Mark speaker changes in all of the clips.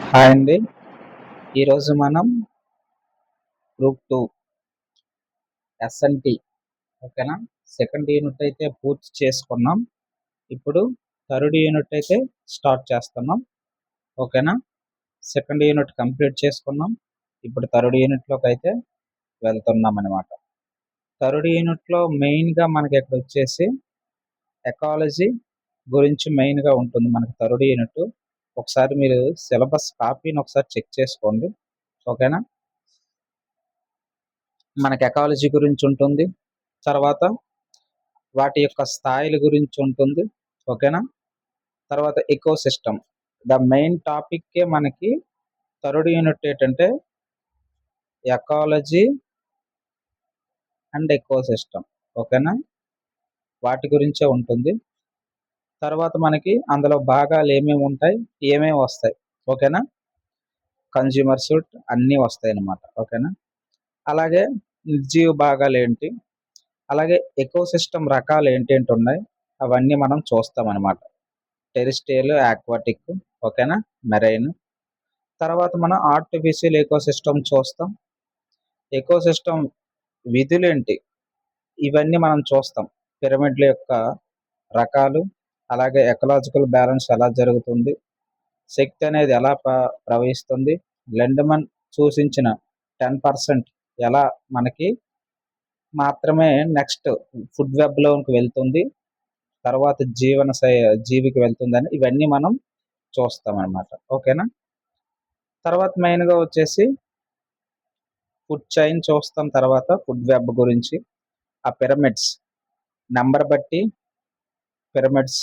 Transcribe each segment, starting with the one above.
Speaker 1: Hi అండి. ఈరోజు మనం గ్రూప్ 2 ఎస్ఎన్‌టి ఓకేనా? సెకండ్ యూనిట్ అయితే పూర్తి చేసుకున్నాం. ఇప్పుడు థర్డ్ యూనిట్ అయితే స్టార్ట్ చేస్తున్నాం. ఓకేనా? సెకండ్ యూనిట్ కంప్లీట్ చేసుకున్నాం. ఇప్పుడు థర్డ్ యూనిట్‌లోకి అయితే వెళ్తున్నామనమాట. థర్డ్ యూనిట్‌లో మెయిన్‌గా మనకి ఇక్కడ వచ్చేసి ఎకాలజీ గురించి మెయిన్‌గా ఉంటుంది మనకి థర్డ్ యూనిట్. ఒకసారి మీరు సిలబస్ కాపీని ఒకసారి చెక్ చేసుకోండి. ఓకేనా? మనకి ఎకాలజీ గురించి ఉంటుంది. తర్వాత వాటి యొక్క స్థాయిల గురించి ఉంటుంది. ఓకేనా? తర్వాత ఎకోసిస్టమ్. ద మెయిన్ టాపిక్కే మనకి థర్డ్ యూనిట్ ఏంటంటే ఎకాలజీ అండ్ ఎకోసిస్టమ్. ఓకేనా? వాటి గురించే ఉంటుంది. తర్వాత మనకి అందులో భాగాలు ఏమేమి ఉంటాయి, ఏమేమి వస్తాయి. ఓకేనా? కన్జ్యూమర్ సూట్ అన్నీ వస్తాయన్నమాట. ఓకేనా? అలాగే నిర్జీవ భాగాలు ఏంటి, అలాగే ఎకోసిస్టమ్ రకాలు ఏంటేంటి ఉన్నాయి అవన్నీ మనం చూస్తామన్నమాట. టెరిస్ట్రియల్, ఆక్వాటిక్, ఓకేనా, మెరైన్. తర్వాత మనం ఆర్టిఫిషియల్ ఎకోసిస్టమ్ చూస్తాం. ఎకోసిస్టమ్ విధులేంటి ఇవన్నీ మనం చూస్తాం. పిరమిడ్ల యొక్క రకాలు, అలాగే ఎకలాజికల్ బ్యాలెన్స్ ఎలా జరుగుతుంది, శక్తి అనేది ఎలా ప్రవహిస్తుంది, లెండమన్ సూచించిన 10% ఎలా మనకి మాత్రమే నెక్స్ట్ ఫుడ్ వెబ్లోకి వెళ్తుంది, తర్వాత జీవికి వెళ్తుందని ఇవన్నీ మనం చూస్తాం అనమాట. ఓకేనా? తర్వాత మెయిన్గా వచ్చేసి ఫుడ్ చైన్ చూస్తాం. తర్వాత ఫుడ్ వెబ్ గురించి, ఆ పిరమిడ్స్ నెంబర్ బట్టి పిరమిడ్స్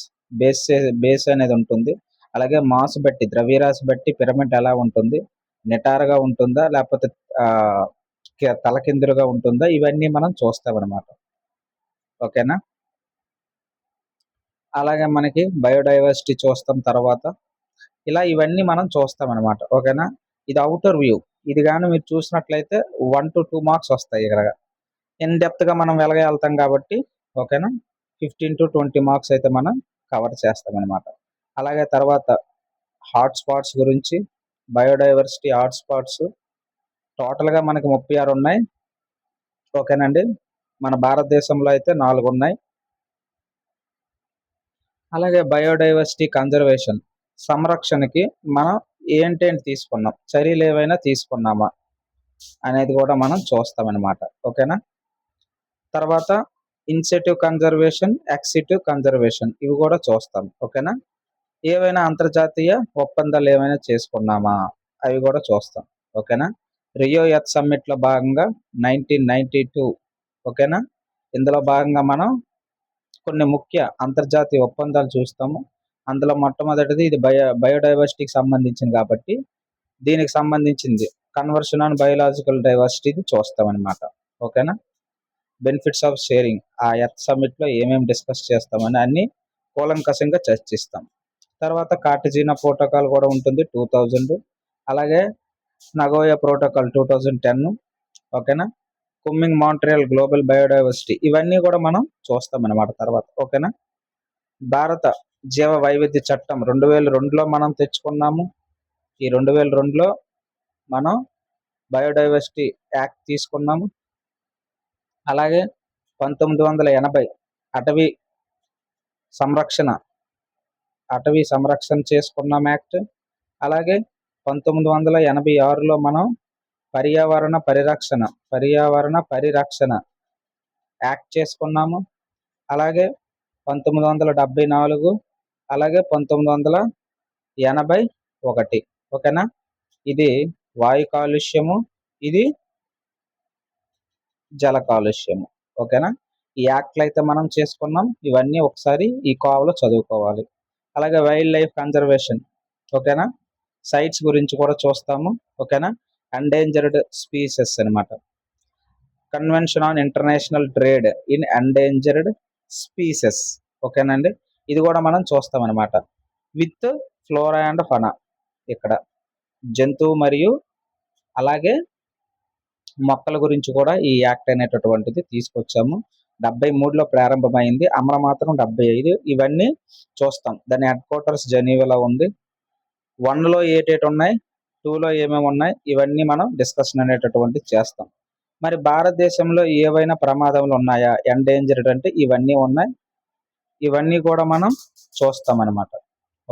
Speaker 1: బేస్ అనేది ఉంటుంది. అలాగే మాస్ బట్టి, ద్రవ్యరాశి బట్టి పిరమిడ్ ఎలా ఉంటుంది, నిటారుగా ఉంటుందా లేకపోతే తలకిందులుగా ఉంటుందా, ఇవన్నీ మనం చూస్తామన్నమాట. ఓకేనా? అలాగే మనకి బయోడైవర్సిటీ చూస్తాం. తర్వాత ఇలా ఇవన్నీ మనం చూస్తామన్నమాట. ఓకేనా? ఇది అవుటర్ వ్యూ. ఇది కానీ మీరు చూసినట్లయితే 1 to 2 మార్క్స్ వస్తాయి. ఇక్కడ ఇన్ డెప్త్గా మనం వెళ్తాం కాబట్టి ఓకేనా, 15 to 20 మార్క్స్ అయితే మనం కవర్ చేస్తామన్నమాట. అలాగే తర్వాత హాట్ స్పాట్స్ గురించి, బయోడైవర్సిటీ హాట్ స్పాట్స్ టోటల్గా మనకి 36 ఉన్నాయి. ఓకేనండి? మన భారతదేశంలో అయితే 4 ఉన్నాయి. అలాగే బయోడైవర్సిటీ కన్జర్వేషన్ సంరక్షణకి మనం ఏంటేంటి తీసుకున్నాం, చర్యలు ఏవైనా తీసుకున్నామా అనేది కూడా మనం చూస్తామన్నమాట. ఓకేనా? తర్వాత ఇన్సెటివ్ కన్జర్వేషన్, ఎక్సిటివ్ కన్జర్వేషన్ ఇవి కూడా చూస్తాం. ఓకేనా? ఏవైనా అంతర్జాతీయ ఒప్పందాలు ఏమైనా చేసుకున్నామా అవి కూడా చూస్తాం. ఓకేనా? రియో ఎర్త్ సమ్మిట్లో భాగంగా 1992 ఓకేనా, ఇందులో భాగంగా మనం కొన్ని ముఖ్య అంతర్జాతీయ ఒప్పందాలు చూస్తాము. అందులో మొట్టమొదటిది ఇది బయోడైవర్సిటీకి సంబంధించింది కాబట్టి దీనికి సంబంధించింది కన్వర్షన్ ఆన్ బయోలాజికల్ డైవర్సిటీది చూస్తామన్నమాట. ఓకేనా? బెనిఫిట్స్ ఆఫ్ షేరింగ్ ఆ ఎర్త్ సమ్మిట్లో ఏమేమి డిస్కస్ చేస్తామని అన్ని కూలంకషంగా చర్చిస్తాం. తర్వాత కార్టజినా ప్రోటోకాల్ కూడా ఉంటుంది 2000. అలాగే నగోయా ప్రోటోకాల్ 2010. ఓకేనా? కుమ్మింగ్ మాంట్రియల్ గ్లోబల్ బయోడైవర్సిటీ ఇవన్నీ కూడా మనం చూస్తాం అన్నమాట తర్వాత. ఓకేనా? భారత జీవ వైవిధ్య చట్టం 2002లో మనం తెచ్చుకున్నాము. ఈ 2002లో మనం బయోడైవర్సిటీ యాక్ట్ తీసుకున్నాము. అలాగే 1980 అటవీ సంరక్షణ చేసుకున్నాం యాక్ట్. అలాగే 1986లో మనం పర్యావరణ పరిరక్షణ యాక్ట్ చేసుకున్నాము. అలాగే 1974, అలాగే 1981. ఓకేనా? ఇది వాయు కాలుష్యము, ఇది జల కాలుష్యము. ఓకేనా? ఈ యాక్ట్లు అయితే మనం చేసుకున్నాం. ఇవన్నీ ఒకసారి ఈ కోవలో చదువుకోవాలి. అలాగే వైల్డ్ లైఫ్ కన్జర్వేషన్. ఓకేనా? సైట్స్ గురించి కూడా చూస్తాము. ఓకేనా? ఎండేంజర్డ్ స్పీసెస్ అనమాట. Convention on international trade in endangered species. ఓకేనండి? ఇది కూడా మనం చూస్తాం అనమాట. విత్ ఫ్లోరా అండ్ ఫనా, ఇక్కడ జంతువు మరియు అలాగే మొక్కల గురించి కూడా ఈ యాక్ట్ అనేటటువంటిది తీసుకొచ్చాము. 73లో ప్రారంభమైంది, అమలు మాత్రం 75. ఇవన్నీ చూస్తాం. దాని హెడ్ క్వార్టర్స్ జెనీవాలో ఉంది. 1లో ఏటేటి ఉన్నాయి, 2లో ఏమేమి ఉన్నాయి ఇవన్నీ మనం డిస్కషన్ అనేటటువంటిది చేస్తాం. మరి భారతదేశంలో ఏవైనా ప్రమాదములు ఉన్నాయా? ఎండేంజర్డ్ అంటే ఇవన్నీ ఉన్నాయి. ఇవన్నీ కూడా మనం చూస్తామన్నమాట.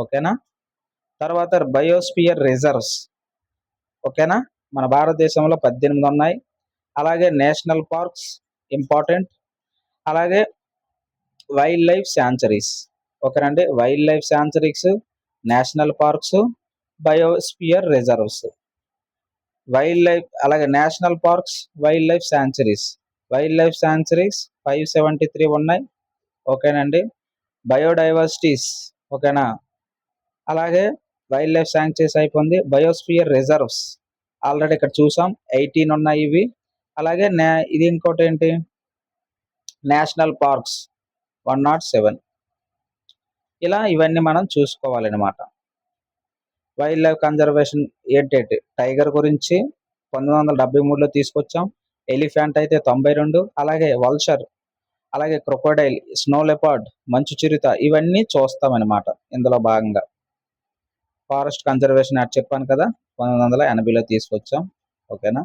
Speaker 1: ఓకేనా? తర్వాత బయోస్ఫియర్ రిజర్వ్స్. ఓకేనా? మన భారతదేశంలో 18 ఉన్నాయి. అలాగే నేషనల్ పార్క్స్ ఇంపార్టెంట్. అలాగే వైల్డ్ లైఫ్ శాంచురీస్. ఓకేనండి? Wildlife sanctuaries, national parks, biosphere reserves. Wildlife అలాగే national parks, wildlife sanctuaries. Wildlife sanctuaries 573 ఉన్నాయి. ఓకేనండి? బయోడైవర్సిటీస్. ఓకేనా? అలాగే వైల్డ్ లైఫ్ శాంక్చురీస్ అయిపోయింది. బయోస్ఫియర్ రిజర్వ్స్ ఆల్రెడీ ఇక్కడ చూసాం 18 ఉన్నాయి ఇవి. అలాగే ఇది ఇంకోటి ఏంటి, నేషనల్ పార్క్స్ 107. ఇలా ఇవన్నీ మనం చూసుకోవాలన్నమాట. వైల్డ్ లైఫ్ కన్జర్వేషన్ ఏంటంటే టైగర్ గురించి 1973లో తీసుకొచ్చాం. ఎలిఫెంట్ అయితే 92, అలాగే వల్చర్, అలాగే క్రొకోడైల్, స్నో లెపర్డ్, మంచు చిరుత ఇవన్నీ చూస్తామన్నమాట ఇందులో భాగంగా. ఫారెస్ట్ కన్జర్వేషన్ యాక్ట్ చెప్పాను కదా 1980లో తీసుకొచ్చాం. ఓకేనా?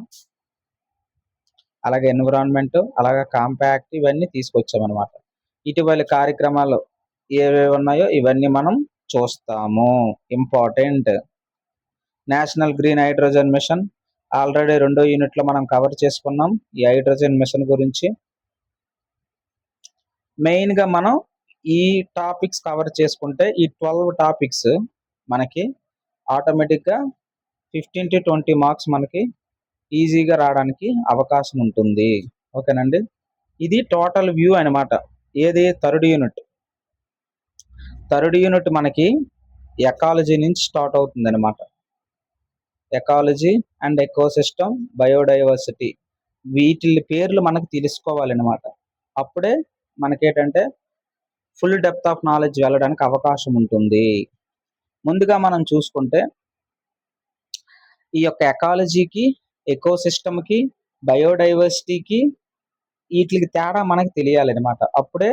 Speaker 1: అలాగే ఎన్విరాన్మెంట్, అలాగే కాంపాక్ట్ ఇవన్నీ తీసుకొచ్చామన్నమాట. ఇటీవలి కార్యక్రమాలు ఏవేవి ఉన్నాయో ఇవన్నీ మనం చూస్తాము. Important. National green hydrogen mission already 2వ యూనిట్లో మనం కవర్ చేసుకున్నాం ఈ హైడ్రోజన్ మిషన్ గురించి. మెయిన్గా మనం ఈ టాపిక్స్ కవర్ చేసుకుంటే ఈ 12 టాపిక్స్ మనకి ఆటోమేటిక్గా 15 to 20 మార్క్స్ మనకి ఈజీగా రావడానికి అవకాశం ఉంటుంది. ఓకేనండి? ఇది టోటల్ వ్యూ అనమాట. ఏది థర్డ్ యూనిట్. థర్డ్ యూనిట్ మనకి ఎకాలజీ నుంచి స్టార్ట్ అవుతుంది అనమాట. ఎకాలజీ అండ్ ఎకోసిస్టమ్, బయోడైవర్సిటీ వీటి పేర్లు మనకు తెలుసుకోవాలన్నమాట. అప్పుడే మనకేంటంటే ఫుల్ డెప్త్ ఆఫ్ నాలెడ్జ్ వెళ్ళడానికి అవకాశం ఉంటుంది. ముందుగా మనం చూసుకుంటే ఈ యొక్క ఎకాలజీకి, ఎకోసిస్టమ్కి, బయోడైవర్సిటీకి వీటికి తేడా మనకు తెలియాలన్నమాట. అప్పుడే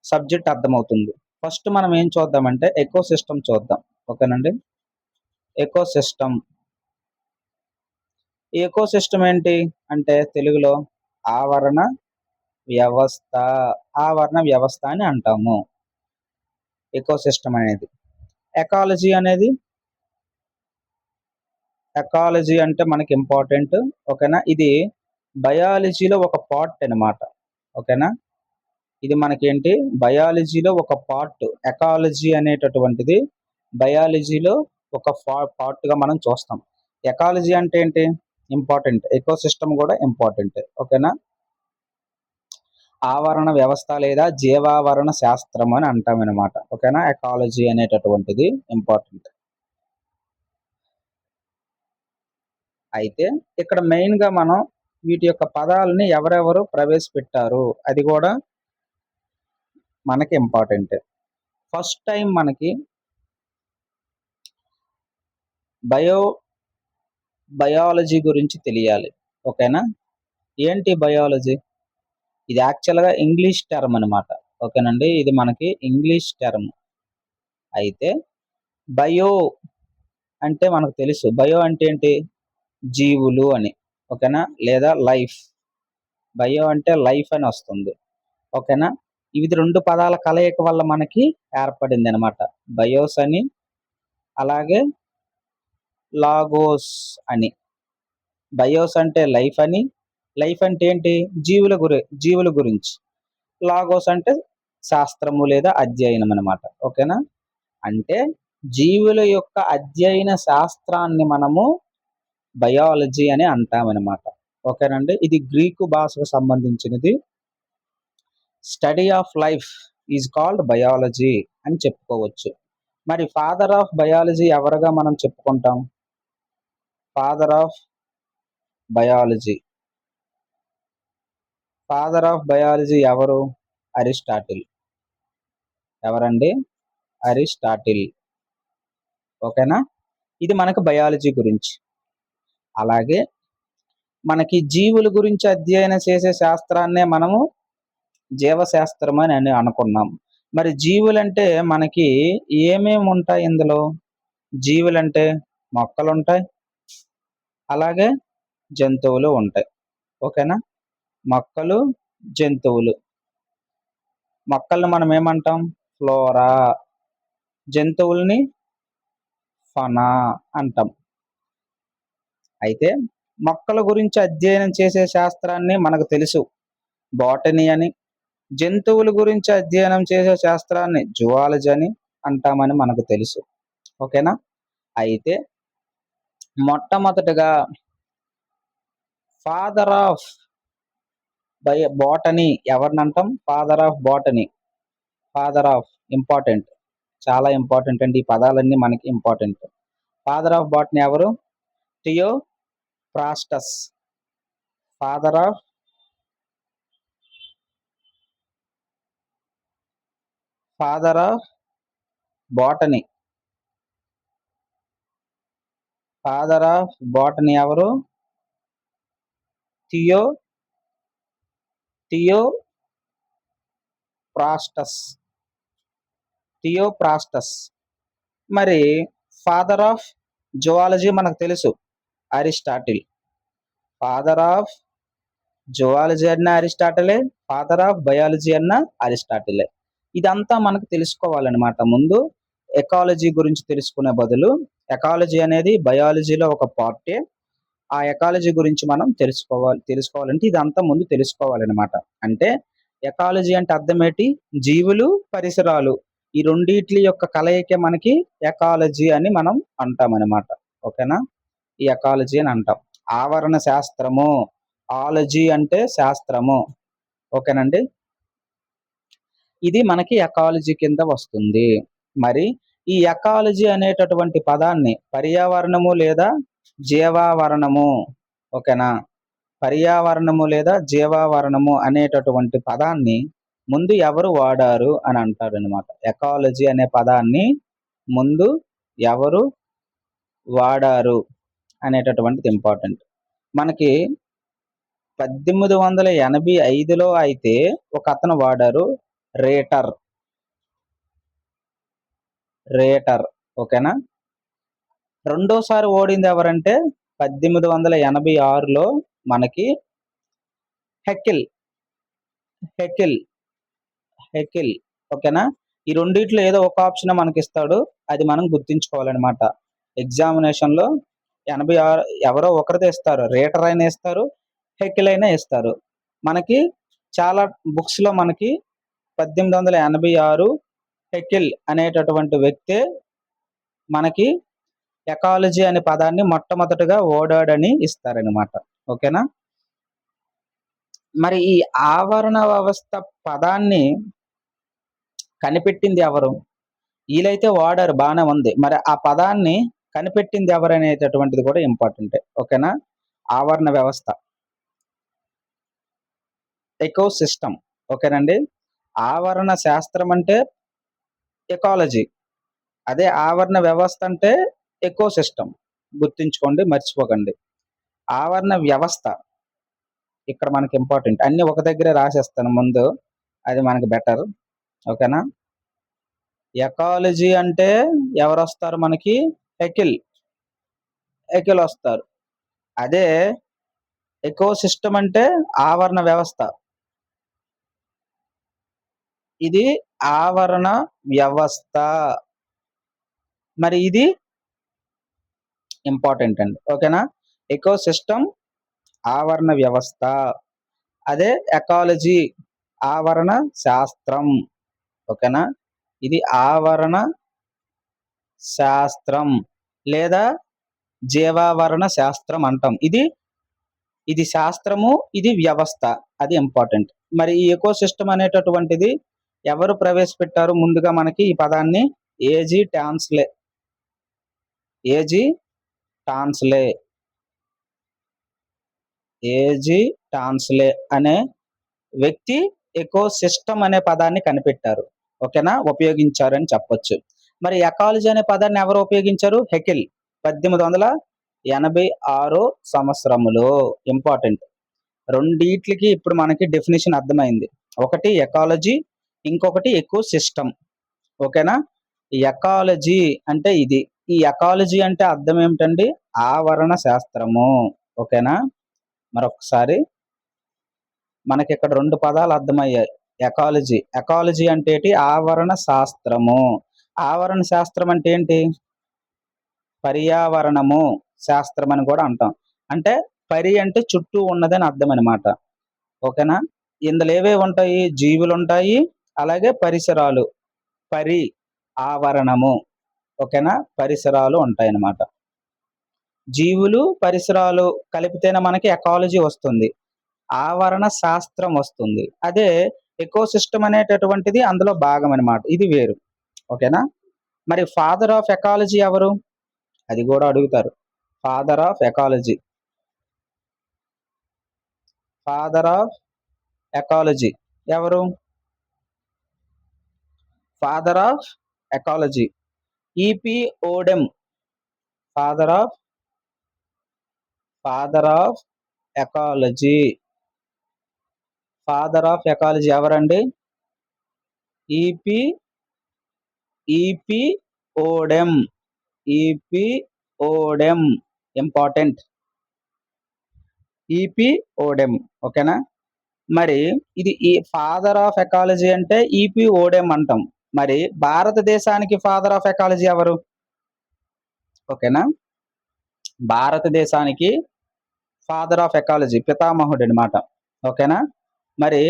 Speaker 1: సబ్జెక్ట్ అర్థమవుతుంది. ఫస్ట్ మనం ఏం చూద్దామంటే ఎకోసిస్టమ్ చూద్దాం. ఓకేనండి? ఎకోసిస్టమ్. ఈ ఎకోసిస్టమ్ ఏంటి అంటే తెలుగులో ఆవరణ వ్యవస్థ. ఆవరణ వ్యవస్థ అని అంటాము ఎకోసిస్టమ్ అనేది. ఎకాలజీ అనేది, ఎకాలజీ అంటే మనకి ఇంపార్టెంట్. ఓకేనా? ఇది బయాలజీలో ఒక పార్ట్ అనమాట. ఓకేనా? ఇది మనకేంటి బయాలజీలో ఒక పార్ట్. ఎకాలజీ అనేటటువంటిది బయాలజీలో ఒక పార్ట్గా మనం చూస్తాం. ఎకాలజీ అంటే ఏంటి, ఇంపార్టెంట్. ఎకోసిస్టమ్ కూడా ఇంపార్టెంట్. ఓకేనా? ఆవరణ వ్యవస్థ లేదా జీవావరణ శాస్త్రం అని అంటాం అనమాట. ఓకేనా? ఎకాలజీ అనేటటువంటిది ఇంపార్టెంట్. అయితే ఇక్కడ మెయిన్గా మనం వీటి యొక్క పదాలని ఎవరెవరు ప్రవేశపెట్టారు అది కూడా మనకి ఇంపార్టెంట్. ఫస్ట్ టైం మనకి బయాలజీ గురించి తెలియాలి. ఓకేనా? ఏంటి బయాలజీ? ఇది యాక్చువల్గా ఇంగ్లీష్ టర్మ్ అనమాట. ఓకేనండి? ఇది మనకి ఇంగ్లీష్ టర్మ్. అయితే బయో అంటే మనకు తెలుసు. బయో అంటే ఏంటి, జీవులు అని. ఓకేనా? లేదా లైఫ్. బయో అంటే లైఫ్ అని వస్తుంది. ఓకేనా? ఇది 2 పదాల కలయిక వల్ల మనకి ఏర్పడింది అనమాట. బయోస్ అని, అలాగే లాగోస్ అని. బయోస్ అంటే లైఫ్ అని, లైఫ్ అంటే ఏంటి, జీవుల గురించి. లాగోస్ అంటే శాస్త్రము లేదా అధ్యయనం అనమాట. ఓకేనా? అంటే జీవుల యొక్క అధ్యయన శాస్త్రాన్ని మనము బయాలజీ అని అంటామన్నమాట. ఓకేనండి? ఇది గ్రీకు భాషకు సంబంధించినది. Study of life is called biology అని చెప్పుకోవచ్చు. మరి ఫాదర్ ఆఫ్ బయాలజీ ఎవరుగా మనం చెప్పుకుంటాం? Father of biology. Father of biology ఎవరు? అరిస్టాటిల్. ఎవరండి? అరిస్టాటిల్. ఓకేనా? ఇది మనకు బయాలజీ గురించి. అలాగే మనకి జీవుల గురించి అధ్యయనం చేసే శాస్త్రాన్నే మనము జీవశాస్త్రం అని అనుకున్నాం. మరి జీవులంటే మనకి ఏమేమి ఉంటాయి ఇందులో? జీవులంటే మొక్కలుంటాయి, అలాగే జంతువులు ఉంటాయి. ఓకేనా? మొక్కలు, జంతువులు. మొక్కల్ని మనం ఏమంటాం? ఫ్లోరా. జంతువుల్ని ఫనా అంటాం. అయితే మొక్కల గురించి అధ్యయనం చేసే శాస్త్రాన్ని మనకు తెలుసు బోటనీ అని. జంతువుల గురించి అధ్యయనం చేసే శాస్త్రాన్ని జువాలజీ అని అంటామని మనకు తెలుసు. ఓకేనా? అయితే మొట్టమొదటగా ఫాదర్ ఆఫ్ బోటనీ ఎవరినంటాం? Father of botany. Father of important, చాలా ఇంపార్టెంట్ అండి. ఈ పదాలన్నీ మనకి ఇంపార్టెంట్. ఫాదర్ ఆఫ్ బోటనీ ఎవరు? Theophrastus. Father of botany. Father of botany ఎవరు? థియోఫ్రాస్టస్. మరి ఫాదర్ ఆఫ్ జువాలజీ మనకు తెలుసు, అరిస్టాటిల్. ఫాదర్ ఆఫ్ జువాలజీ అన్న అరిస్టాటిలే, ఫాదర్ ఆఫ్ బయాలజీ అన్న అరిస్టాటిలే. ఇదంతా మనకు తెలుసుకోవాలన్నమాట. ముందు ఎకాలజీ గురించి తెలుసుకునే బదులు, ఎకాలజీ అనేది బయాలజీలో ఒక పార్టే. ఆ ఎకాలజీ గురించి మనం తెలుసుకోవాలంటే ఇదంతా ముందు తెలుసుకోవాలన్నమాట. అంటే ఎకాలజీ అంటే అర్థం ఏంటి? జీవులు, పరిసరాలు, ఈ రెండిట్ల యొక్క కలయికే మనకి ఎకాలజీ అని మనం అంటామన్నమాట. ఓకేనా? ఈ ఎకాలజీ అని అంటాం. ఆవరణ శాస్త్రము, ఆలజీ అంటే శాస్త్రము. ఓకేనండి? ఇది మనకి ఎకాలజీ కింద వస్తుంది. మరి ఈ ఎకాలజీ అనేటటువంటి పదాన్ని పర్యావరణము లేదా జీవావరణము, ఓకేనా, పర్యావరణము లేదా జీవావరణము అనేటటువంటి పదాన్ని ముందు ఎవరు వాడారు అని అంటారు అనమాట. ఎకాలజీ అనే పదాన్ని ముందు ఎవరు వాడారు అనేటటువంటిది ఇంపార్టెంట్. మనకి 1885లో అయితే ఒక అతను వాడారు, రేటర్. ఓకేనా? రెండోసారి ఓడింది ఎవరంటే 1886లో మనకి హెకిల్. ఓకేనా? ఈ రెండిట్లో ఏదో ఒక ఆప్షన్ మనకి ఇస్తాడు, అది మనం గుర్తించుకోవాలన్నమాట. ఎగ్జామినేషన్లో 86 ఎవరో ఒకరిదే ఇస్తారు, రేటర్ అయినా ఇస్తారు, హెకిల్ అయినా ఇస్తారు. మనకి చాలా బుక్స్లో మనకి 1886 హెకిల్ అనేటటువంటి వ్యక్తే మనకి ఎకాలజీ అనే పదాన్ని మొట్టమొదటగా ఓడాడని ఇస్తారనమాట. ఓకేనా? మరి ఈ ఆవరణ వ్యవస్థ పదాన్ని కనిపెట్టింది ఎవరు? వీలైతే వాడారు, బాగానే ఉంది. మరి ఆ పదాన్ని కనిపెట్టింది ఎవరు అనేటటువంటిది కూడా ఇంపార్టెంటే. ఓకేనా? ఆవరణ వ్యవస్థ, ఎకో సిస్టమ్. ఓకేనండి? ఆవరణ శాస్త్రం అంటే ఎకాలజీ, అదే ఆవరణ వ్యవస్థ అంటే ఎకో సిస్టమ్. గుర్తుంచుకోండి, మర్చిపోకండి. ఆవరణ వ్యవస్థ ఇక్కడ మనకి ఇంపార్టెంట్. అన్ని ఒక దగ్గరే రాసేస్తాను ముందు, అది మనకి బెటర్. ఓకేనా? ఎకాలజీ అంటే ఎవరు వస్తారు మనకి? హెకిల్ వస్తారు. అదే ఎకో సిస్టమ్ అంటే ఆవరణ వ్యవస్థ. ఇది ఆవరణ వ్యవస్థ. మరి ఇది ఇంపార్టెంట్ అండి. ఓకేనా? ఎకో సిస్టమ్, ఆవరణ వ్యవస్థ. అదే ఎకాలజీ, ఆవరణ శాస్త్రం. ఓకేనా? ఇది ఆవరణ శాస్త్రం లేదా జీవావరణ శాస్త్రం అంటాం. ఇది శాస్త్రము, ఇది వ్యవస్థ, అది ఇంపార్టెంట్. మరి ఈ ఎకో సిస్టమ్ అనేటటువంటిది ఎవరు ప్రవేశపెట్టారు? ముందుగా మనకి ఈ పదాన్ని ఏజీ టాన్స్లే అనే వ్యక్తి ఎకో సిస్టమ్ అనే పదాన్ని కనిపెట్టారు. ఓకేనా? ఉపయోగించారని చెప్పొచ్చు. మరి ఎకాలజీ అనే పదాన్ని ఎవరు ఉపయోగించారు? హెకిల్ 1886 సంవత్సరములో. ఇంపార్టెంట్. రెండిట్లకి ఇప్పుడు మనకి డెఫినేషన్ అర్థమైంది. ఒకటి ఎకాలజీ, ఇంకొకటి ఎకో సిస్టమ్. ఓకేనా? ఎకాలజీ అంటే ఇది, ఈ ఎకాలజీ అంటే అర్థం ఏమిటండి? ఆవరణ శాస్త్రము. ఓకేనా? మరొకసారి మనకి ఇక్కడ 2 పదాలు అర్థమయ్యాయి. ఎకాలజీ. ఎకాలజీ అంటే ఏంటి? ఆవరణ శాస్త్రము. ఆవరణ శాస్త్రం అంటే ఏంటి? పర్యావరణము శాస్త్రం అని కూడా అంటాం. అంటే పరి అంటే చుట్టూ ఉన్నదని అర్థం అనమాట. ఓకేనా? ఇందులో ఏవేవి ఉంటాయి? జీవులుంటాయి, అలాగే పరిసరాలు. పరి ఆవరణము. ఓకేనా? పరిసరాలు ఉంటాయన్నమాట. జీవులు, పరిసరాలు కలిపితేనే మనకి ఎకాలజీ వస్తుంది. ఆవరణ శాస్త్రం వస్తుంది. అదే ఎకోసిస్టమ్ అనేటటువంటిది అందులో భాగం అనమాట. ఇది వేరు. ఓకేనా? మరి ఫాదర్ ఆఫ్ ఎకాలజీ ఎవరు? అది కూడా అడుగుతారు. Father of ecology. Father of ecology ఎవరు? Father of ecology E P Odum. Father of ecology. Father of ecology ఎవరండి? E P Odum. E P Odum. Important. E P Odum. ఓకేనా? మరి ఇది ఈ ఫాదర్ ఆఫ్ ఎకాలజీ అంటే ఈపి ఓడెం అంటాం. మరి భారతదేశానికి ఫాదర్ ఆఫ్ ఎకాలజీ ఎవరు? ఓకేనా? భారతదేశానికి ఫాదర్ ఆఫ్ ఎకాలజీ పితామహుడు అనమాట. ఓకేనా? మరి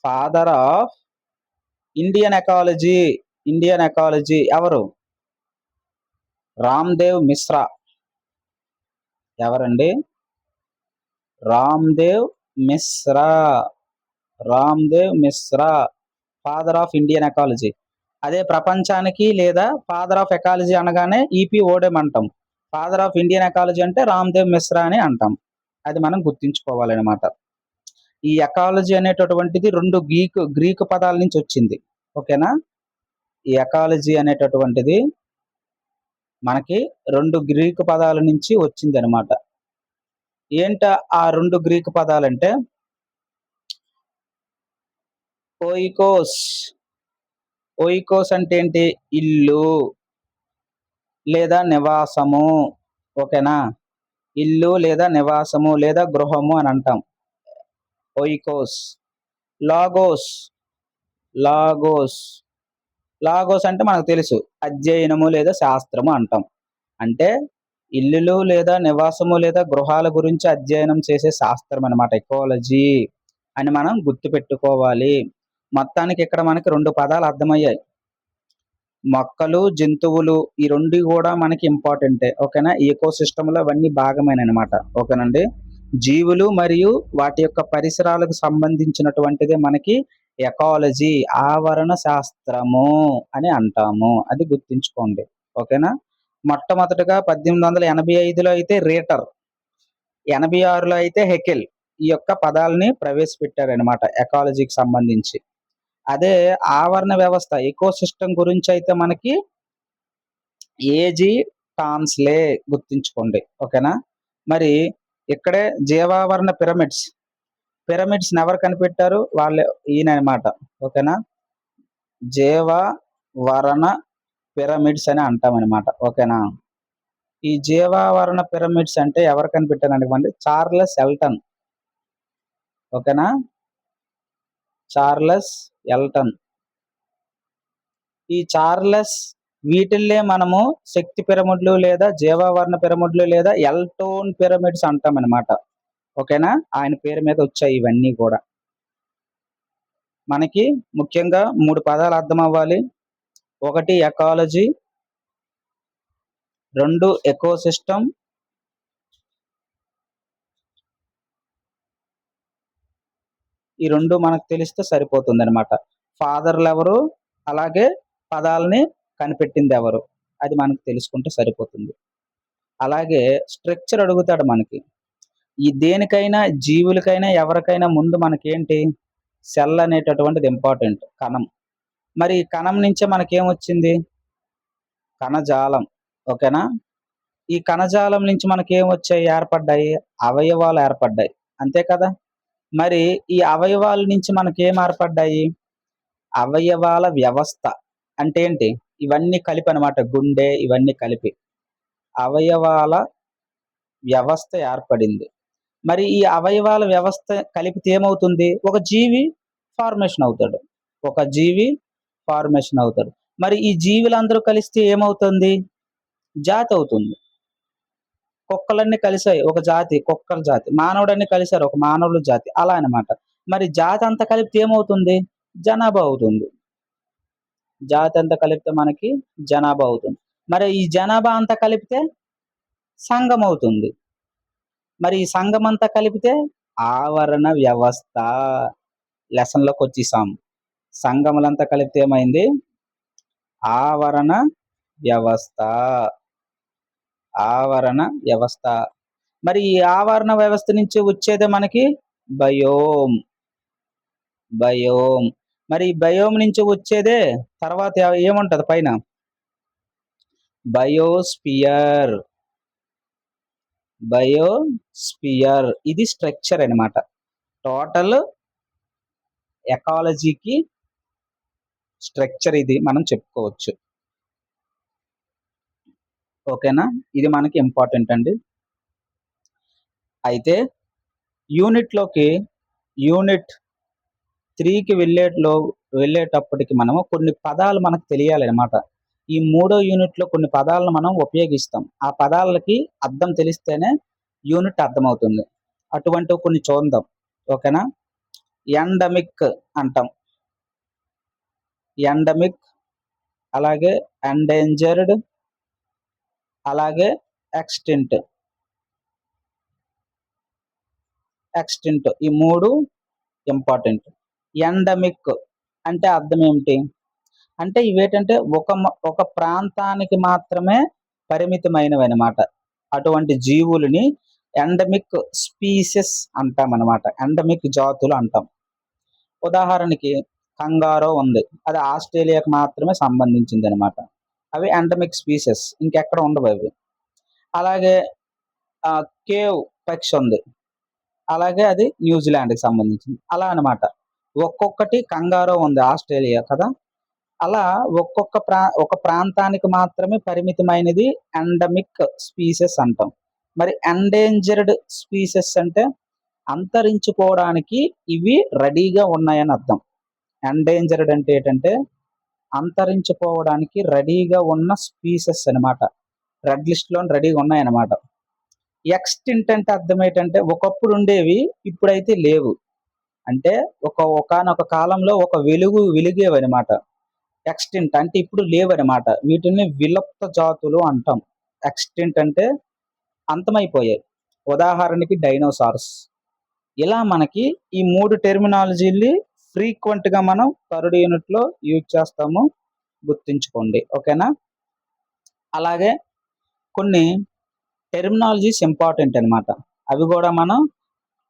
Speaker 1: ఫాదర్ ఆఫ్ ఇండియన్ ఎకాలజీ ఎవరు? రామ్దేవ్ మిశ్రా. ఎవరండి? Ramdev Mishra father of Indian ecology. అదే ప్రపంచానికి లేదా ఫాదర్ ఆఫ్ ఎకాలజీ అనగానే ఈపి ఓడెం అంటాం. ఫాదర్ ఆఫ్ ఇండియన్ ఎకాలజీ అంటే రామ్దేవ్ మిశ్రా అని అంటాం. అది మనం గుర్తుంచుకోవాలన్నమాట. ఈ ఎకాలజీ అనేటటువంటిది 2 గ్రీకు పదాల నుంచి వచ్చింది. ఓకేనా? ఈ ఎకాలజీ అనేటటువంటిది మనకి 2 గ్రీకు పదాల నుంచి వచ్చింది అనమాట. ఏంట ఆ 2 గ్రీకు పదాలంటే ఓయికోస్ అంటే ఏంటి? ఇల్లు లేదా నివాసము. ఓకేనా? ఇల్లు లేదా నివాసము లేదా గృహము అని అంటాం. ఓయికోస్. లాగోస్ అంటే మనకు తెలుసు, అధ్యయనము లేదా శాస్త్రము అంటాం. అంటే ఇల్లులు లేదా నివాసము లేదా గృహాల గురించి అధ్యయనం చేసే శాస్త్రం అనమాట ఎకాలజీ అని మనం గుర్తుపెట్టుకోవాలి. మొత్తానికి ఇక్కడ మనకి 2 పదాలు అర్థమయ్యాయి. మొక్కలు, జంతువులు ఈ 2 కూడా మనకి ఇంపార్టెంటే. ఓకేనా? ఈకోసిస్టమ్‌లో అవన్నీ భాగమేననమాట. ఓకేనండి? జీవులు మరియు వాటి యొక్క పరిసరాలకు సంబంధించినటువంటిదే మనకి ఎకాలజీ ఆవరణ శాస్త్రము అని అంటాము. అది గుర్తుంచుకోండి. ఓకేనా? మొట్టమొదటగా 1885లో అయితే రీటర్, 86లో అయితే హెకెల్ ఈ యొక్క పదాలని ప్రవేశపెట్టారనమాట ఎకాలజీకి సంబంధించి. అదే ఆవరణ వ్యవస్థ ఎకోసిస్టమ్ గురించి అయితే మనకి ఏజీ టాన్స్లే గుర్తుంచుకోండి. ఓకేనా? మరి ఇక్కడే జీవావరణ పిరమిడ్స్ ఎవరు కనిపెట్టారు? వాళ్ళే ఈయన అనమాట. ఓకేనా? జీవావరణ పిరమిడ్స్ అని అంటామన్నమాట. ఓకేనా? ఈ జీవావరణ పిరమిడ్స్ అంటే ఎవరు కనిపెట్టారంటే చార్లెస్ ఎల్టన్. ఓకేనా? Charles Elton. ఈ చార్లెస్ వీటిల్లే మనము శక్తి పిరమిడ్లు లేదా జీవావరణ పిరమిడ్లు లేదా ఎల్టోన్ పిరమిడ్స్ అంటాం అనమాట. ఓకేనా? ఆయన పేరు మీద వచ్చాయి ఇవన్నీ కూడా. మనకి ముఖ్యంగా 3 పదాలు అర్థం అవ్వాలి. 1 ఎకాలజీ, 2 ఎకోసిస్టమ్, ఈ 2 మనకు తెలిస్తే సరిపోతుందన్నమాట. ఫాదర్లు ఎవరు, అలాగే పదాలని కనిపెట్టింది ఎవరు, అది మనకు తెలుసుకుంటే సరిపోతుంది. అలాగే స్ట్రక్చర్ అడుగుతాడు మనకి. ఈ దేనికైనా, జీవులకైనా, ఎవరికైనా ముందు మనకేంటి? సెల్ అనేటటువంటిది ఇంపార్టెంట్. కణం. మరి ఈ కణం నుంచే మనకేమొచ్చింది? కణజాలం. ఓకేనా? ఈ కణజాలం నుంచి మనకేమొచ్చాయి? ఏర్పడ్డాయి? అవయవాలు ఏర్పడ్డాయి. అంతే కదా? మరి ఈ అవయవాల నుంచి మనకేం ఏర్పడ్డాయి? అవయవాల వ్యవస్థ. అంటే ఏంటి? ఇవన్నీ కలిపి అనమాట. గుండె ఇవన్నీ కలిపి. అవయవాల వ్యవస్థ ఏర్పడింది. మరి ఈ అవయవాల వ్యవస్థ కలిపితే ఏమవుతుంది? ఒక జీవి ఫార్మేషన్ అవుతాడు. ఒక జీవి ఫార్మేషన్ అవుతాడు. మరి ఈ జీవులందరూ కలిస్తే ఏమవుతుంది? జాతి అవుతుంది. కుక్కలన్నీ కలిసాయి ఒక జాతి, కుక్కల జాతి. మానవుడన్ని కలిసారు ఒక మానవుల జాతి. అలా అన్నమాట. మరి జాతి అంతా కలిపితే ఏమవుతుంది? జనాభా అవుతుంది. జాతి అంతా కలిపితే మనకి జనాభా అవుతుంది. మరి ఈ జనాభా అంతా కలిపితే సంఘం అవుతుంది. మరి ఈ సంఘం అంతా కలిపితే ఆవరణ వ్యవస్థ. లెసన్‌లోకొచ్చేసాం. సంఘములంతా కలిపితే ఏమైంది? ఆవరణ వ్యవస్థ. ఆవరణ వ్యవస్థ. మరి ఈ ఆవరణ వ్యవస్థ నుంచి వచ్చేదే మనకి బయోమ్. బయోమ్. మరి ఈ బయోమ్ నుంచి వచ్చేదే తర్వాత ఏముంటది పైన? బయోస్పియర్. బయోస్పియర్. ఇది స్ట్రక్చర్ అన్నమాట. టోటల్ ఎకాలజీకి స్ట్రక్చర్ ఇది మనం చెప్పుకోవచ్చు. ఓకేనా? ఇది మనకి ఇంపార్టెంట్ అండి. అయితే యూనిట్‌లోకి యూనిట్ 3కి వెళ్ళేటప్పటికి మనము కొన్ని పదాలు మనకు తెలియాలన్నమాట. ఈ మూడో యూనిట్‌లో కొన్ని పదాలను మనం ఉపయోగిస్తాం. ఆ పదాలకి అర్థం తెలిస్తేనే యూనిట్ అర్థమవుతుంది. అటువంటివి కొన్ని చూద్దాం. ఓకేనా? ఎండమిక్ అంటాం. ఎండమిక్, అలాగే ఎండేంజర్డ్, అలాగే ఎక్స్టింక్ట్. ఎక్స్టింక్ట్ ఈ 3 ఇంపార్టెంట్. ఎండమిక్ అంటే అర్థం ఏమిటి? అంటే ఇవేంటంటే ఒక ప్రాంతానికి మాత్రమే పరిమితమైనవన్నమాట. అటువంటి జీవులని ఎండమిక్ స్పీసీస్ అంటామన్నమాట. ఎండమిక్ జాతులు అంటాం. ఉదాహరణకి కంగారో ఉంది. అది ఆస్ట్రేలియాకి మాత్రమే సంబంధించిందన్నమాట. అవి ఎండమిక్ స్పీసీస్. ఇంకెక్కడ ఉండవవి. అలాగే కేవ్ పక్షి ఉంది. అలాగే అది న్యూజిలాండ్‌కి సంబంధించింది. అలా అన్నమాట. ఒక్కొక్కటి కంగారో ఉంది ఆస్ట్రేలియా కదా! అలా ఒక ప్రాంతానికి మాత్రమే పరిమితమైనది ఎండమిక్ స్పీసీస్ అంటాం. మరి ఎండేంజర్డ్ స్పీసీస్ అంటే అంతరించిపోవడానికి ఇవి రెడీగా ఉన్నాయని అర్థం. ఎండేంజర్డ్ అంటే ఏంటంటే అంతరించిపోవడానికి రెడీగా ఉన్న స్పీసీస్ అన్నమాట. రెడ్ లిస్ట్‌లోని రెడీగా ఉన్నాయన్నమాట. ఎక్స్టింక్ట్ అంటే అర్థం ఏంటంటే ఒకప్పుడు ఉండేవి, ఇప్పుడైతే లేవు. అంటే ఒకానొక కాలంలో ఒక వెలిగేవన్నమాట. ఎక్స్టింక్ట్ అంటే ఇప్పుడు లేవన్నమాట. వీటిని విలుప్త జాతులు అంటాం. ఎక్స్టింక్ట్ అంటే అంతమైపోయాయి. ఉదాహరణకి డైనోసార్స్. ఇలా మనకి ఈ 3 టెర్మినాలజీ‌ల్ని ఫ్రీక్వెంట్‌గా మనం థర్డ్ యూనిట్‌లో యూజ్ చేస్తాము. గుర్తుంచుకోండి. ఓకేనా? అలాగే కొన్ని టెర్మినాలజీస్ ఇంపార్టెంట్ అన్నమాట. అవి గూడా మనం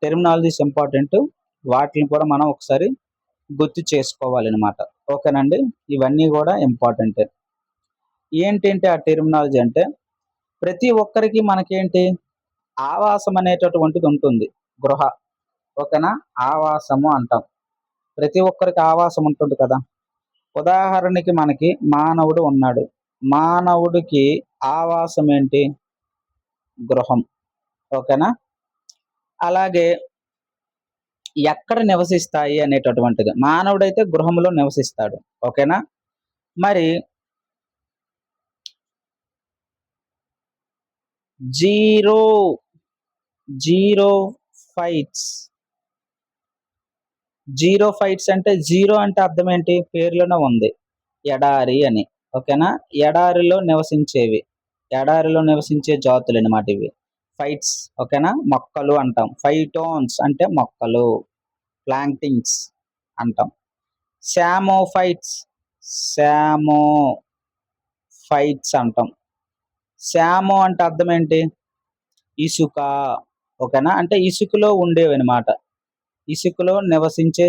Speaker 1: టెర్మినాలజీస్ ఇంపార్టెంట్. వాటిని కూడా మనం ఒకసారి గుర్తు చేసుకోవాలన్నమాట. ఓకేనండి? ఇవన్నీ గూడా ఇంపార్టెంటే. ఏంటంటే ఆ టెర్మినాలజీ అంటే ప్రతి ఒక్కరికి మనకేంటి ఆవాసం అనేటటువంటిది ఉంటుంది. గృహ. ఓకేనా? ఆవాసము అంటాం. ప్రతి ఒక్కరికి ఆవాసం ఉంటుంది కదా! ఉదాహరణకి మనకి మానవుడు ఉన్నాడు. మానవుడికి ఆవాసం ఏంటి? గృహం. ఓకేనా? అలాగే ఎక్కడ నివసిస్తాయి అనేటటువంటిది. మానవుడైతే గృహంలో నివసిస్తాడు. ఓకేనా? మరి zero, zero fights. Zero fights అంటే జీరో అంటే అర్థం ఏంటి? పేరులోనే ఉంది. ఎడారి అని. ఓకేనా? ఎడారిలో నివసించేవి. ఎడారిలో నివసించే జాతులన్నమాట ఇవి. ఫైట్స్. ఓకేనా? మొక్కలు అంటాం. ఫైటోన్స్ అంటే మొక్కలు. ప్లాంక్టిన్స్ అంటాం. శామోఫైట్స్. శామోఫైట్స్ అంటాం. శామో అంటే అర్థం ఏంటి? ఇసుక. ఓకేనా? అంటే ఇసుకలో ఉండేవన్నమాట. ఇసుకలో నివసించే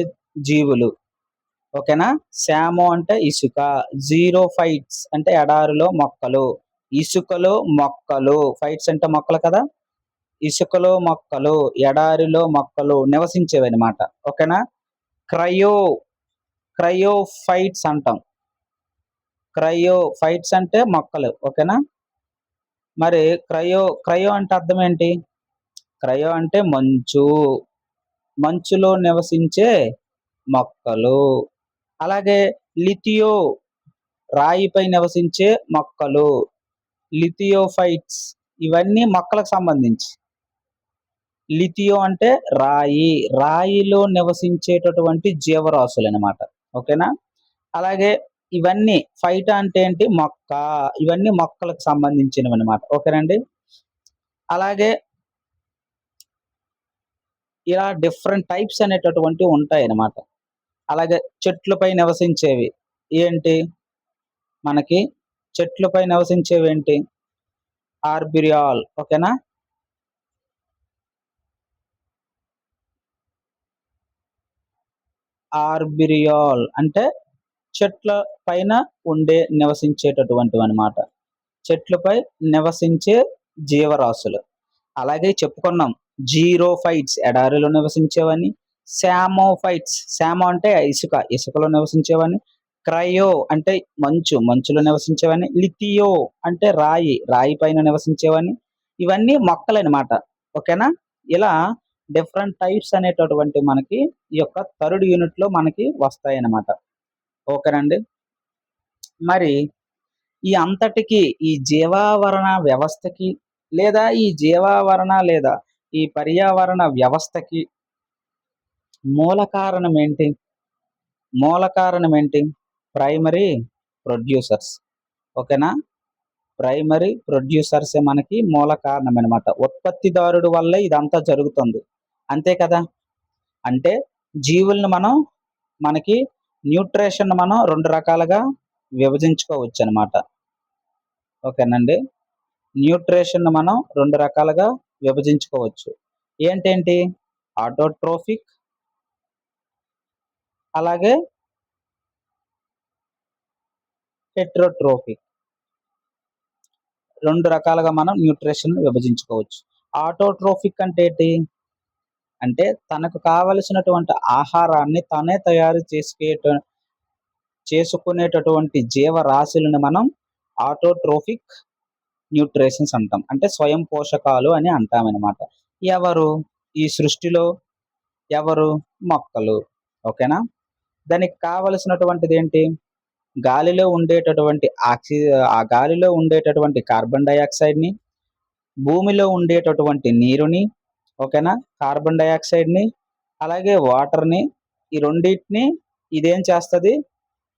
Speaker 1: జీవులు. ఓకేనా? శామో అంటే ఇసుక. జీరోఫైట్స్ అంటే ఎడారిలో మొక్కలు. ఇసుకలో మొక్కలు. ఫైట్స్ అంటే మొక్కలు కదా! ఇసుకలో మొక్కలు, ఎడారిలో మొక్కలు నివసించేవన్నమాట. ఓకేనా? క్రయో, క్రయోఫైట్స్ అంటాం. క్రయోఫైట్స్ అంటే మొక్కలు. ఓకేనా? మరి క్రయో అంటే అర్థం ఏంటి? క్రయో అంటే మంచు. మంచులో నివసించే మొక్కలు. అలాగే లిథియో రాయిపై నివసించే మొక్కలు. లిథియోఫైట్స్ ఇవన్నీ మొక్కలకు సంబంధించి. లిథియో అంటే రాయి. రాయిలో నివసించేటటువంటి జీవరాశులనమాట. ఓకేనా? అలాగే ఇవన్నీ ఫైటా అంటే ఏంటి? మొక్క. ఇవన్నీ మొక్కలకు సంబంధించినవనమాట. ఓకేనండి? అలాగే ఇలా డిఫరెంట్ టైప్స్ అనేటటువంటివి ఉంటాయన్నమాట. అలాగే చెట్లపై నివసించేవి ఏంటి? మనకి చెట్లపై నివసించేవేంటి? ఆర్బిరియాల్. ఓకేనా? ఆర్బిరియాల్ అంటే చెట్ల పైన నివసించేటటువంటివన్నమాట. చెట్లపై నివసించే జీవరాశులు. అలాగే చెప్పుకున్నాం జీరోఫైట్స్ ఎడారిలో నివసించేవని, సామోఫైట్స్ సామో అంటే ఇసుక, ఇసుకలో నివసించేవని, క్రయో అంటే మంచు, మంచులో నివసించేవని, లిథియో అంటే రాయి, రాయి పైన నివసించేవని. ఇవన్నీ మొక్కలనమాట. ఓకేనా? ఇలా డిఫరెంట్ టైప్స్ అనేటటువంటి మనకి ఈ యొక్క థర్డ్ యూనిట్‌లో మనకి వస్తాయన్నమాట. ఓకేనండి. మరి ఈ అంతటికి ఈ జీవావరణ వ్యవస్థకి ఈ జీవావరణ లేదా ఈ పర్యావరణ వ్యవస్థకి మూల కారణం ఏంటి? మూల కారణం ఏంటి? Primary producers. ఓకేనా? ప్రైమరీ ప్రొడ్యూసర్సే మనకి మూల కారణమనమాట. ఉత్పత్తిదారుడు వల్లే ఇదంతా జరుగుతుంది. అంతే కదా! అంటే జీవుల్ని మనకి న్యూట్రిషన్ మనం 2 రకాలుగా విభజించుకోవచ్చనమాట. ఓకేనండి. న్యూట్రిషన్‌ని మనం 2 రకాలుగా విభజించుకోవచ్చు. ఏంటేంటి? ఆటోట్రోఫిక్ అలాగే హెటెరోట్రోఫిక్. 2 రకాలుగా మనం న్యూట్రిషన్‌ని విభజించుకోవచ్చు. ఆటోట్రోఫిక్ అంటే ఏంటి? అంటే తనకు కావలసినటువంటి ఆహారాన్ని తనే తయారు చేసుకునేటటువంటి జీవరాశులను మనం ఆటోట్రోఫిక్ న్యూట్రిషన్స్ అంటాం. అంటే స్వయం పోషకాలు అని అంటామనమాట. ఎవరు? ఈ సృష్టిలో ఎవరు? మొక్కలు. ఓకేనా? దానికి కావలసినటువంటిదేంటి? గాలిలో ఉండేటటువంటి ఆ గాలిలో ఉండేటటువంటి కార్బన్ డయాక్సైడ్‌ని, భూమిలో ఉండేటటువంటి నీరుని, ఓకేనా? కార్బన్ డయాక్సైడ్‌ని, అలాగే వాటర్‌ని ఈ రెండిటిని ఇదేం చేస్తది?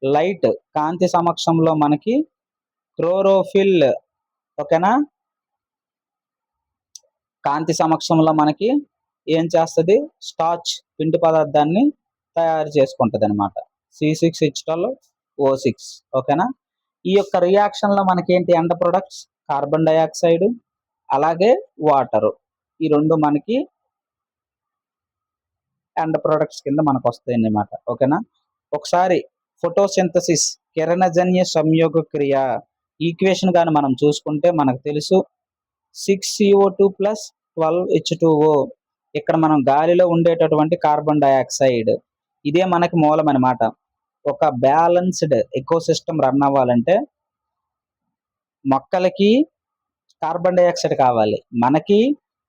Speaker 1: లైట్ కాంతి సమక్షంలో మనకి క్లోరోఫిల్ ఓకేనా? కాంతి సమక్షంలో మనకి ఏం చేస్తది? స్టార్చ్ పిండి పదార్థాన్ని తయారు చేసుకుంటదనమాట. C6H12O6 ఓకేనా? ఈ యొక్క రియాక్షన్‌లో మనకేంటి ఎండ్ ప్రొడక్ట్స్ కార్బన్ డయాక్సైడ్ అలాగే వాటరు. ఈ 2 మనకి ఎండ్ ప్రొడక్ట్స్ కింద మనకొస్తాయన్నమాట. ఓకేనా? ఒకసారి ఫోటోసింథసిస్ కిరణజన్య సంయోగ క్రియ ఈక్వేషన్ గాని మనం చూసుకుంటే మనకు తెలుసు 6CO2 ప్లస్ 12H2O. ఇక్కడ మనం గాలిలో ఉండేటటువంటి కార్బన్ డయాక్సైడ్. ఇదే మనకి మూలమనమాట. ఒక బ్యాలెన్స్‌డ్ ఎకోసిస్టమ్ రన్ అవ్వాలంటే మొక్కలకి కార్బన్ డయాక్సైడ్ కావాలి. మనకి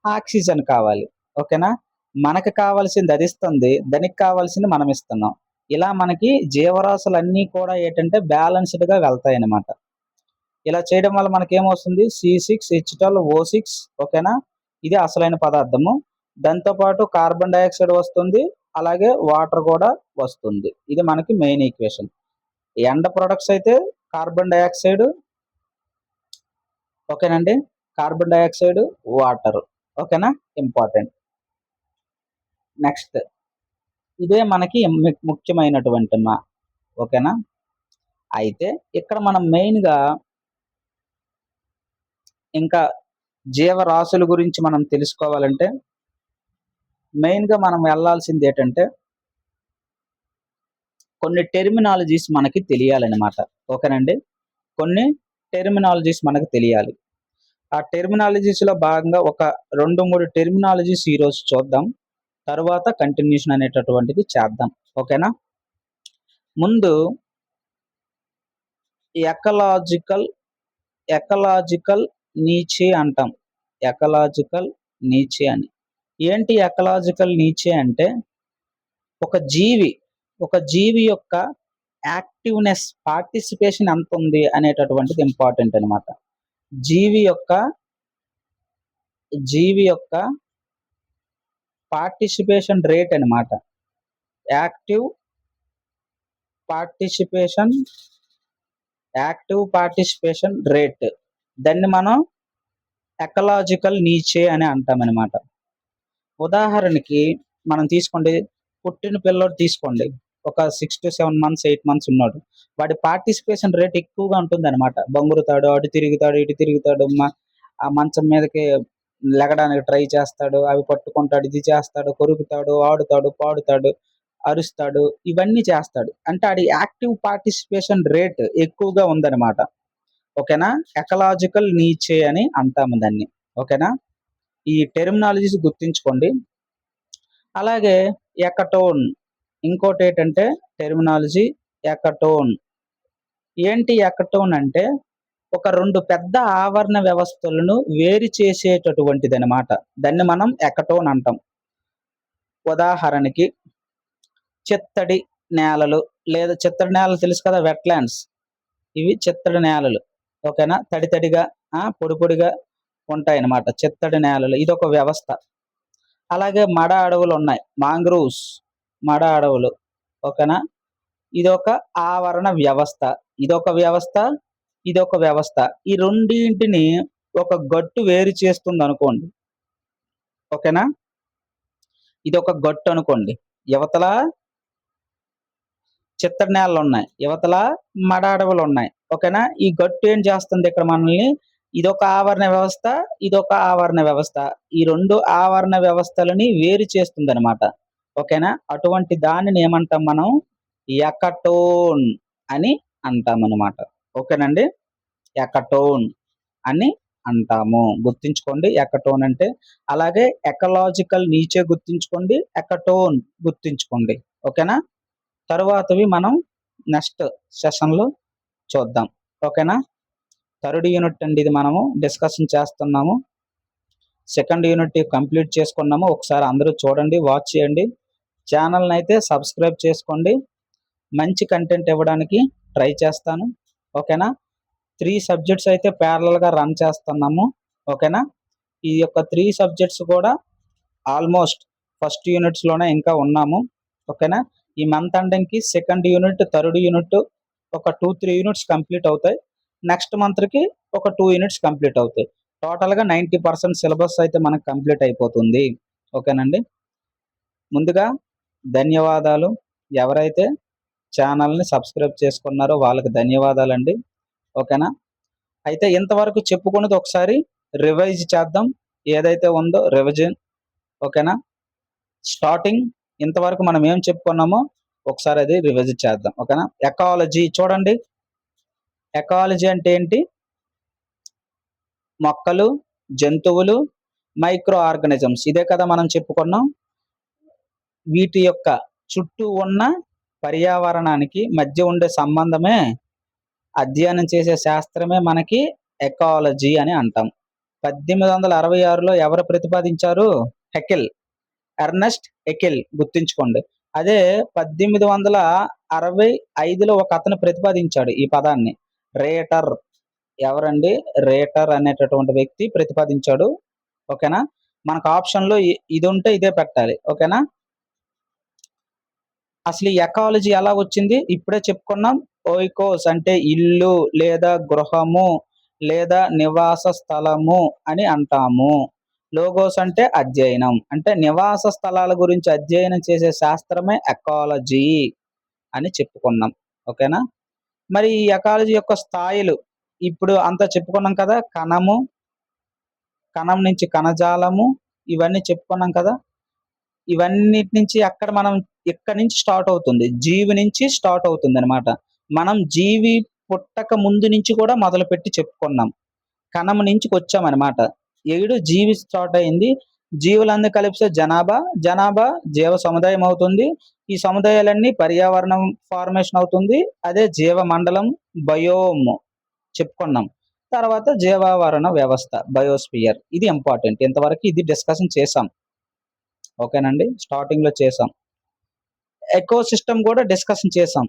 Speaker 1: ఆక్సిజన్ కావాలి. ఓకేనా? మనకు కావాల్సింది అదిస్తుంది. దానికి కావాల్సింది మనం ఇస్తున్నాం. ఇలా మనకి జీవరాశులన్నీ కూడా ఏంటంటే బ్యాలెన్స్‌డ్‌గా వెళ్తాయన్నమాట. ఇలా చేయడం వల్ల మనకేమొస్తుంది? C6H12O6 ఓకేనా? ఇది అసలైన పదార్థము. దాంతో పాటు కార్బన్ డయాక్సైడ్ వస్తుంది. అలాగే వాటర్ కూడా వస్తుంది. ఇది మనకి మెయిన్ ఈక్వేషన్. ఎండ్ ప్రొడక్ట్స్ అయితే కార్బన్ డయాక్సైడ్ ఓకేనండి. కార్బన్ డయాక్సైడ్, వాటర్ ఓకేనా? ఇంపార్టెంట్. నెక్స్ట్ ఇదే మనకి ముఖ్యమైనటువంటి ఓకేనా? అయితే ఇక్కడ మనం మెయిన్‌గా ఇంకా జీవరాశుల గురించి మనం తెలుసుకోవాలంటే మెయిన్‌గా మనం వెళ్ళాల్సిందేంటంటే కొన్ని టెర్మినాలజీస్ మనకి తెలియాలనమాట. ఓకేనండి. కొన్ని టెర్మినాలజీస్ మనకు తెలియాలి. ఆ టెర్మినాలజీస్‌లో భాగంగా ఒక 2, 3 టెర్మినాలజీస్ ఈరోజు చూద్దాం. తరువాత కంటిన్యూషన్ అనేటటువంటిది చేద్దాం. ఓకేనా? ముందు ఎకలాజికల్ నీచే అంటాం. ఎకలాజికల్ నీచే అని. ఏంటి ఎకలాజికల్ నీచే అంటే ఒక జీవి, ఒక జీవి యొక్క యాక్టివ్‌నెస్, పార్టిసిపేషన్ ఎంతుంది అనేటటువంటిది ఇంపార్టెంట్ అనమాట. జీవి యొక్క జీవి యొక్క పార్టిసిపేషన్ రేట్ అనమాట. Active participation rate. దాన్ని మనం ఎకలాజికల్ నీచే అని అంటామనమాట. ఉదాహరణకి మనం తీసుకోండి, పుట్టిన పిల్లోడు తీసుకోండి. ఒక 6-7 మంత్స్, 8 మంత్స్ ఉన్నాడు. వాడి పార్టిసిపేషన్ రేట్ ఎక్కువగా ఉంటుందనమాట. బొంగురుతాడు, అటు తిరుగుతాడు, ఇటు తిరుగుతాడు. ఆ మంచం మీదకి లెగడానికి ట్రై చేస్తాడు, అవి పట్టుకుంటాడు, ఇది చేస్తాడు, కొరుకుతాడు, ఆడుతాడు, పాడుతాడు, అరుస్తాడు, ఇవన్నీ చేస్తాడు. అంటే ఆడి యాక్టివ్ పార్టిసిపేషన్ రేట్ ఎక్కువగా ఉందనమాట. ఓకేనా? ఎకలాజికల్ నీచే అని అంటాము దాన్ని. ఓకేనా? ఈ టెర్మినాలజీస్ గుర్తుంచుకోండి. అలాగే ఎకటోన్, ఇంకోటేంటంటే టెర్మినాలజీ ఎకటోన్. ఏంటి ఎకటోన్ అంటే ఒక 2 పెద్ద ఆవరణ వ్యవస్థలను వేరు చేసేటటువంటిదనమాట. దాన్ని మనం ఎకటోన్ అంటాం. ఉదాహరణకి చిత్తడి నేలలు, లేదా చిత్తడి నేలలు తెలుసు కదా, వెట్లాండ్స్. ఇవి చిత్తడి నేలలు. ఓకేనా? తడి తడిగా, పొడి పొడిగా ఉంటాయన్నమాట చిత్తడి నేలలు. ఇదొక వ్యవస్థ. అలాగే మడ అడవులు ఉన్నాయి, మాంగ్రూవ్స్, మడ అడవులు. ఓకేనా? ఇదొక ఆవరణ వ్యవస్థ. ఇదొక వ్యవస్థ, ఇదొక వ్యవస్థ. ఈ రెండింటిని ఒక గట్టు వేరు చేస్తుంది అనుకోండి. ఓకేనా? ఇదొక గట్టు అనుకోండి. యువతల చిత్తడి నేలలు ఉన్నాయి, యువతల మడ అడవులు ఉన్నాయి. ఓకేనా? ఈ గట్టు ఏం చేస్తుంది ఇక్కడ మనల్ని? ఇదొక ఆవరణ వ్యవస్థ, ఇదొక ఆవరణ వ్యవస్థ. ఈ 2 ఆవరణ వ్యవస్థలని వేరు చేస్తుందనమాట. ఓకేనా? అటువంటి దానిని ఏమంటాం మనం? ఎకటోన్ అని అంటామనమాట. ఓకేనండి? ఎకటోన్ అని అంటాము. గుర్తుంచుకోండి ఎకటోన్ అంటే. అలాగే ఎకలాజికల్ నీచే గుర్తుంచుకోండి, ఎకటోన్ గుర్తుంచుకోండి. ఓకేనా? తరువాతవి మనం నెక్స్ట్ సెషన్‌లో చూద్దాం. ఓకేనా? థర్డ్ యూనిట్ అండి ఇది, మనము డిస్కషన్ చేస్తున్నాము. సెకండ్ యూనిట్ కంప్లీట్ చేసుకున్నాము. ఒకసారి అందరూ చూడండి, వాచ్ చేయండి. ఛానల్‌ని అయితే సబ్స్క్రైబ్ చేసుకోండి. మంచి కంటెంట్ ఇవ్వడానికి ట్రై చేస్తాను. ఓకేనా? 3 సబ్జెక్ట్స్ అయితే ప్యారలల్‌గా రన్ చేస్తున్నాము. ఓకేనా? ఈ యొక్క 3 సబ్జెక్ట్స్ కూడా ఆల్మోస్ట్ ఫస్ట్ యూనిట్స్‌లోనే ఇంకా ఉన్నాము. ఓకేనా? ఈ మంత్ ఎండింగ్‌కి సెకండ్ యూనిట్, థర్డ్ యూనిట్ ఒక 2-3 యూనిట్స్ కంప్లీట్ అవుతాయి. నెక్స్ట్ మంత్‌కి ఒక 2 యూనిట్స్ కంప్లీట్ అవుతాయి. టోటల్‌గా 90% సిలబస్ అయితే మనకు కంప్లీట్ అయిపోతుంది. ఓకేనండి? ముందుగా ధన్యవాదాలు. ఎవరైతే ఛానల్‌ని సబ్స్క్రైబ్ చేసుకున్నారో వాళ్ళకి ధన్యవాదాలండి. ఓకేనా? అయితే ఇంతవరకు చెప్పుకున్నది ఒకసారి రివైజ్ చేద్దాం. ఏదైతే ఉందో రివిజన్. ఓకేనా? స్టార్టింగ్ ఇంతవరకు మనం ఏం చెప్పుకున్నామో ఒకసారి అది రివైజ్ చేద్దాం. ఓకేనా? ఎకాలజీ చూడండి. ఎకాలజీ అంటే ఏంటి? మొక్కలు, జంతువులు, మైక్రో ఆర్గానిజమ్స్, ఇదే కదా మనం చెప్పుకున్నాం. వీటి యొక్క చుట్టూ ఉన్న పర్యావరణానికి మధ్య ఉండే సంబంధమే అధ్యయనం చేసే శాస్త్రమే మనకి ఎకాలజీ అని అంటాం. 1866లో ఎవరు ప్రతిపాదించారు? Haeckel, Ernst Haeckel. గుర్తుంచుకోండి. అదే 1865లో ఒక అతను ప్రతిపాదించాడు ఈ పదాన్ని. రేటర్. ఎవరండి? రేటర్ అనేటటువంటి వ్యక్తి ప్రతిపాదించాడు. ఓకేనా? మనకు ఆప్షన్‌లో ఇది ఉంటే ఇదే పెట్టాలి. ఓకేనా? అసలు ఈ ఎకాలజీ ఎలా వచ్చింది? ఇప్పుడే చెప్పుకున్నాం. ఓయికోస్ అంటే ఇల్లు, లేదా గృహము, లేదా నివాస స్థలము అని అంటాము. లోగోస్ అంటే అధ్యయనం. అంటే నివాస స్థలాల గురించి అధ్యయనం చేసే శాస్త్రమే ఎకాలజీ అని చెప్పుకున్నాం. ఓకేనా? మరి ఈ ఎకాలజీ యొక్క స్థాయిలు ఇప్పుడు అంతా చెప్పుకున్నాం కదా. కణము, కణం నుంచి కణజాలము, ఇవన్నీ చెప్పుకున్నాం కదా. ఇవన్నిటి నుంచి ఇక్కడి నుంచి స్టార్ట్ అవుతుంది. జీవి నుంచి స్టార్ట్ అవుతుందనమాట. మనం జీవి పుట్టక ముందు నుంచి కూడా మొదలుపెట్టి చెప్పుకున్నాం. కణం నుంచికొచ్చామనమాట. జీవి స్టార్ట్ అయింది. జీవులన్నీ కలిపితే జనాభా జీవ సముదాయం అవుతుంది. ఈ సముదాయాలన్నీ పర్యావరణం ఫార్మేషన్ అవుతుంది. అదే జీవ మండలం, బయోమ్ చెప్పుకున్నాం. తర్వాత జీవావరణ వ్యవస్థ, బయోస్పియర్. ఇది ఇంపార్టెంట్. ఇంతవరకు ఇది డిస్కషన్ చేసాం. ఓకేనండి, స్టార్టింగ్లో చేసాం. ఎకో సిస్టమ్ కూడా డిస్కషన్ చేసాం.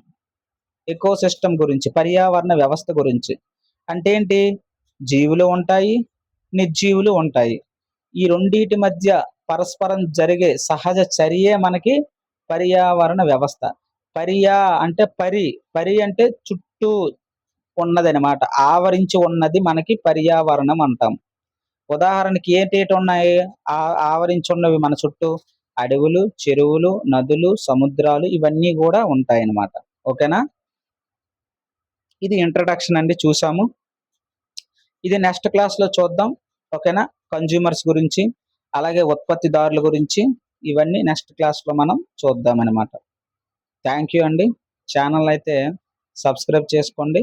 Speaker 1: ఎకో సిస్టమ్ గురించి, పర్యావరణ వ్యవస్థ గురించి. అంటే ఏంటి? జీవులు ఉంటాయి, నిర్జీవులు ఉంటాయి. ఈ రెండిటి మధ్య పరస్పరం జరిగే సహజ చర్యే మనకి పర్యావరణ వ్యవస్థ. అంటే పరి అంటే చుట్టూ ఉన్నదనమాట. ఆవరించి ఉన్నది మనకి పర్యావరణం అంటాం. ఉదాహరణకి ఏంటేటి ఉన్నాయి ఆవరించి ఉన్నవి మన చుట్టూ? అడవులు, చెరువులు, నదులు, సముద్రాలు, ఇవన్నీ కూడా ఉంటాయన్నమాట. ఓకేనా? ఇది ఇంట్రడక్షన్ అండి, చూసాము. ఇది నెక్స్ట్ క్లాస్లో చూద్దాం. ఓకేనా? కన్జ్యూమర్స్ గురించి, అలాగే ఉత్పత్తిదారుల గురించి, ఇవన్నీ నెక్స్ట్ క్లాస్లో మనం చూద్దాం అనమాట. థ్యాంక్ యూ అండి. ఛానల్ అయితే సబ్స్క్రైబ్ చేసుకోండి.